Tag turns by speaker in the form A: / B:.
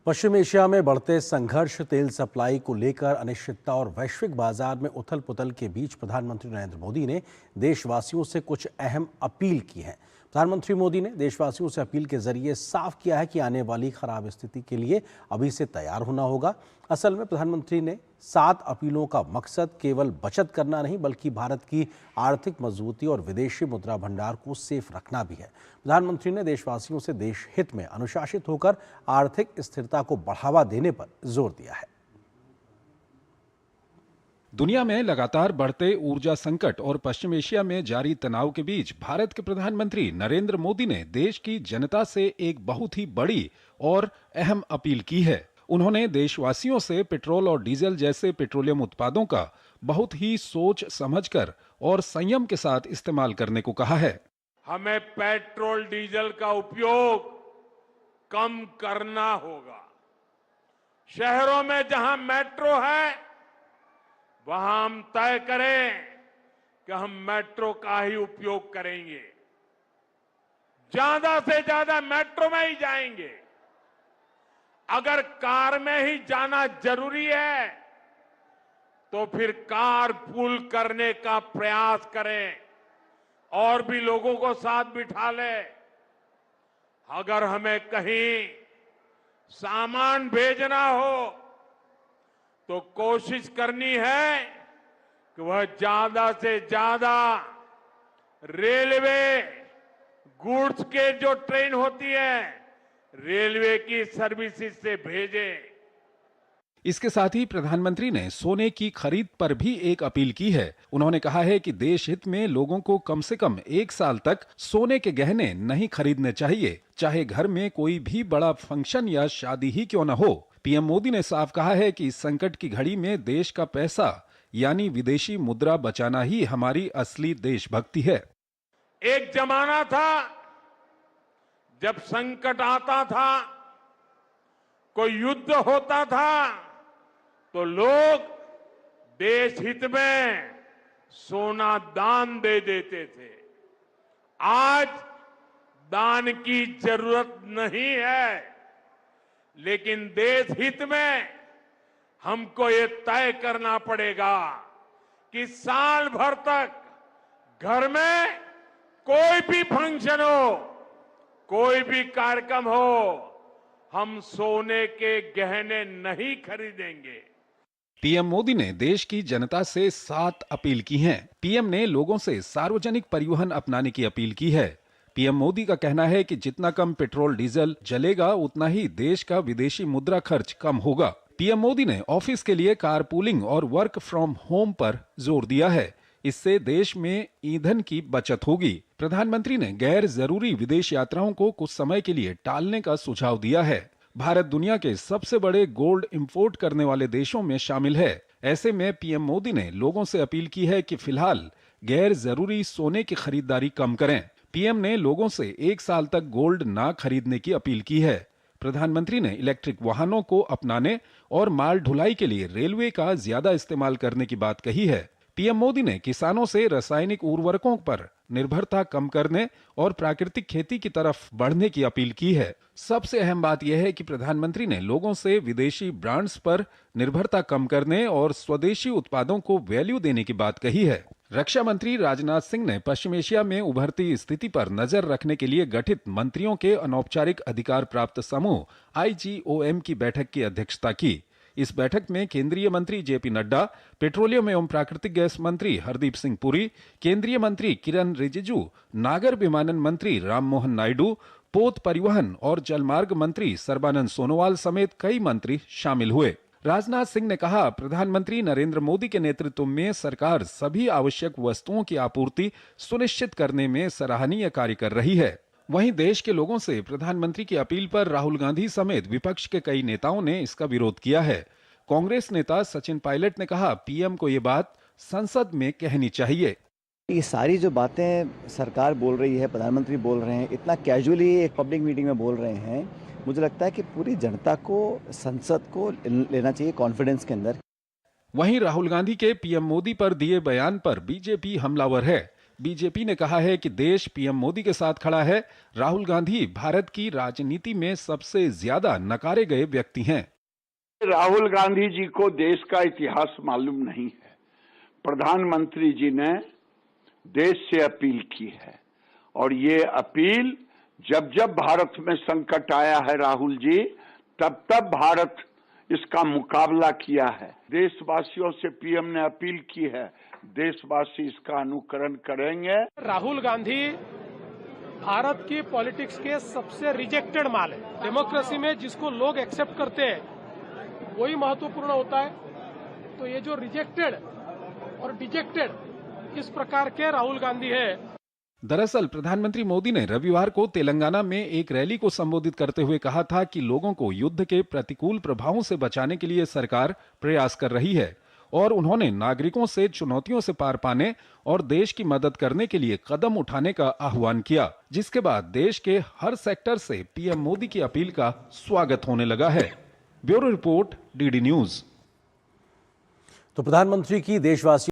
A: पश्चिम Asia में बढ़ते संघर्ष, तेल सप्लाई को लेकर अनिश्चितता और वैश्विक बाजार में उथल पुथल के बीच प्रधानमंत्री नरेंद्र मोदी ने देशवासियों से कुछ अहम अपील की है। प्रधानमंत्री मोदी ने देशवासियों से अपील के जरिए साफ किया है कि आने वाली खराब स्थिति के लिए अभी से तैयार होना होगा। असल में प्रधानमंत्री ने 7 अपीलों का मकसद केवल बचत करना नहीं बल्कि भारत की आर्थिक मजबूती और विदेशी मुद्रा भंडार को सेफ रखना भी है। प्रधानमंत्री ने देशवासियों से देश हित में अनुशासित होकर आर्थिक स्थिरता को बढ़ावा देने पर जोर दिया है।
B: दुनिया में लगातार बढ़ते ऊर्जा संकट और पश्चिम एशिया में जारी तनाव के बीच भारत के प्रधानमंत्री नरेंद्र मोदी ने देश की जनता से एक बहुत ही बड़ी और अहम अपील की है। उन्होंने देशवासियों से पेट्रोल और डीजल जैसे पेट्रोलियम उत्पादों का बहुत ही सोच समझकर और संयम के साथ इस्तेमाल करने को कहा है।
C: हमें पेट्रोल डीजल का उपयोग कम करना होगा। शहरों में जहां मेट्रो है वहां हम तय करें कि हम मेट्रो का ही उपयोग करेंगे, ज्यादा से ज्यादा मेट्रो में ही जाएंगे। अगर कार में ही जाना जरूरी है तो फिर कार पूल करने का प्रयास करें और भी लोगों को साथ बिठा ले। अगर हमें कहीं सामान भेजना हो तो कोशिश करनी है कि वह ज्यादा से ज्यादा रेलवे गुड्स के जो ट्रेन होती है रेलवे की सर्विसेज से भेजे।
B: इसके साथ ही प्रधानमंत्री ने सोने की खरीद पर भी एक अपील की है। उन्होंने कहा है कि देश हित में लोगों को कम से कम 1 साल तक सोने के गहने नहीं खरीदने चाहिए, चाहे घर में कोई भी बड़ा फंक्शन या शादी ही क्यों न हो। पीएम मोदी ने साफ कहा है कि इस संकट की घड़ी में देश का पैसा यानी विदेशी मुद्रा बचाना ही हमारी असली देशभक्ति है।
C: एक जमाना था जब संकट आता था, कोई युद्ध होता था तो लोग देश हित में सोना दान दे देते थे। आज दान की जरूरत नहीं है, लेकिन देश हित में हमको ये तय करना पड़ेगा कि साल भर तक घर में कोई भी फंक्शन हो, कोई भी कार्यक्रम हो, हम सोने के गहने नहीं खरीदेंगे।
B: पीएम मोदी ने देश की जनता से 7 अपील की हैं। पीएम ने लोगों से सार्वजनिक परिवहन अपनाने की अपील की है। पीएम मोदी का कहना है कि जितना कम पेट्रोल डीजल जलेगा उतना ही देश का विदेशी मुद्रा खर्च कम होगा। पीएम मोदी ने ऑफिस के लिए कारपूलिंग और वर्क फ्रॉम होम पर जोर दिया है। इससे देश में ईंधन की बचत होगी। प्रधानमंत्री ने गैर जरूरी विदेश यात्राओं को कुछ समय के लिए टालने का सुझाव दिया है। भारत दुनिया के सबसे बड़े गोल्ड इंपोर्ट करने वाले देशों में शामिल है। ऐसे में पीएम मोदी ने लोगों से अपील की है कि फिलहाल गैर जरूरी सोने की खरीदारी कम करें। पीएम ने लोगों से 1 साल तक गोल्ड ना खरीदने की अपील की है। प्रधानमंत्री ने इलेक्ट्रिक वाहनों को अपनाने और माल ढुलाई के लिए रेलवे का ज्यादा इस्तेमाल करने की बात कही है। पीएम मोदी ने किसानों से रासायनिक उर्वरकों पर निर्भरता कम करने और प्राकृतिक खेती की तरफ बढ़ने की अपील की है। सबसे अहम बात यह है कि प्रधानमंत्री ने लोगों से विदेशी ब्रांड्स पर निर्भरता कम करने और स्वदेशी उत्पादों को वैल्यू देने की बात कही है। रक्षा मंत्री राजनाथ सिंह ने पश्चिम एशिया में उभरती स्थिति पर नजर रखने के लिए गठित मंत्रियों के अनौपचारिक अधिकार प्राप्त समूह IGOM की बैठक की अध्यक्षता की। इस बैठक में केंद्रीय मंत्री जेपी नड्डा, पेट्रोलियम एवं प्राकृतिक गैस मंत्री हरदीप सिंह पुरी, केंद्रीय मंत्री किरण रिजिजू, नागर विमानन मंत्री राममोहन नायडू, पोत परिवहन और जलमार्ग मंत्री सर्बानंद सोनोवाल समेत कई मंत्री शामिल हुए। राजनाथ सिंह ने कहा, प्रधानमंत्री नरेंद्र मोदी के नेतृत्व में सरकार सभी आवश्यक वस्तुओं की आपूर्ति सुनिश्चित करने में सराहनीय कार्य कर रही है। वहीं देश के लोगों से प्रधानमंत्री की अपील पर राहुल गांधी समेत विपक्ष के कई नेताओं ने इसका विरोध किया है। कांग्रेस नेता सचिन पायलट ने कहा, पीएम को ये बात संसद में कहनी चाहिए।
D: ये सारी जो बातें सरकार बोल रही है, प्रधानमंत्री बोल रहे हैं, इतना कैजुअली एक पब्लिक मीटिंग में बोल रहे हैं, मुझे लगता है कि पूरी जनता को, संसद को लेना चाहिए कॉन्फिडेंस के अंदर।
B: वहीं राहुल गांधी के पीएम मोदी पर दिए बयान पर बीजेपी हमलावर है। बीजेपी ने कहा है कि देश पीएम मोदी के साथ खड़ा है। राहुल गांधी भारत की राजनीति में सबसे ज्यादा नकारे गए व्यक्ति हैं।
E: राहुल गांधी जी को देश का इतिहास मालूम नहीं है। प्रधानमंत्री जी ने देश से अपील की है और ये अपील जब जब भारत में संकट आया है राहुल जी, तब तब भारत इसका मुकाबला किया है। देशवासियों से पीएम ने अपील की है, देशवासी इसका अनुकरण करेंगे।
F: राहुल गांधी भारत की पॉलिटिक्स के सबसे रिजेक्टेड माल है। डेमोक्रेसी में जिसको लोग एक्सेप्ट करते हैं वही महत्वपूर्ण होता है। तो ये जो रिजेक्टेड और डिजेक्टेड इस प्रकार के राहुल गांधी है।
B: दरअसल प्रधानमंत्री मोदी ने रविवार को तेलंगाना में एक रैली को संबोधित करते हुए कहा था कि लोगों को युद्ध के प्रतिकूल प्रभावों से बचाने के लिए सरकार प्रयास कर रही है और उन्होंने नागरिकों से चुनौतियों से पार पाने और देश की मदद करने के लिए कदम उठाने का आह्वान किया, जिसके बाद देश के हर सेक्टर से पीएम मोदी की अपील का स्वागत होने लगा है। Bureau report, DD news.
A: तो प्रधानमंत्री की देशवासियों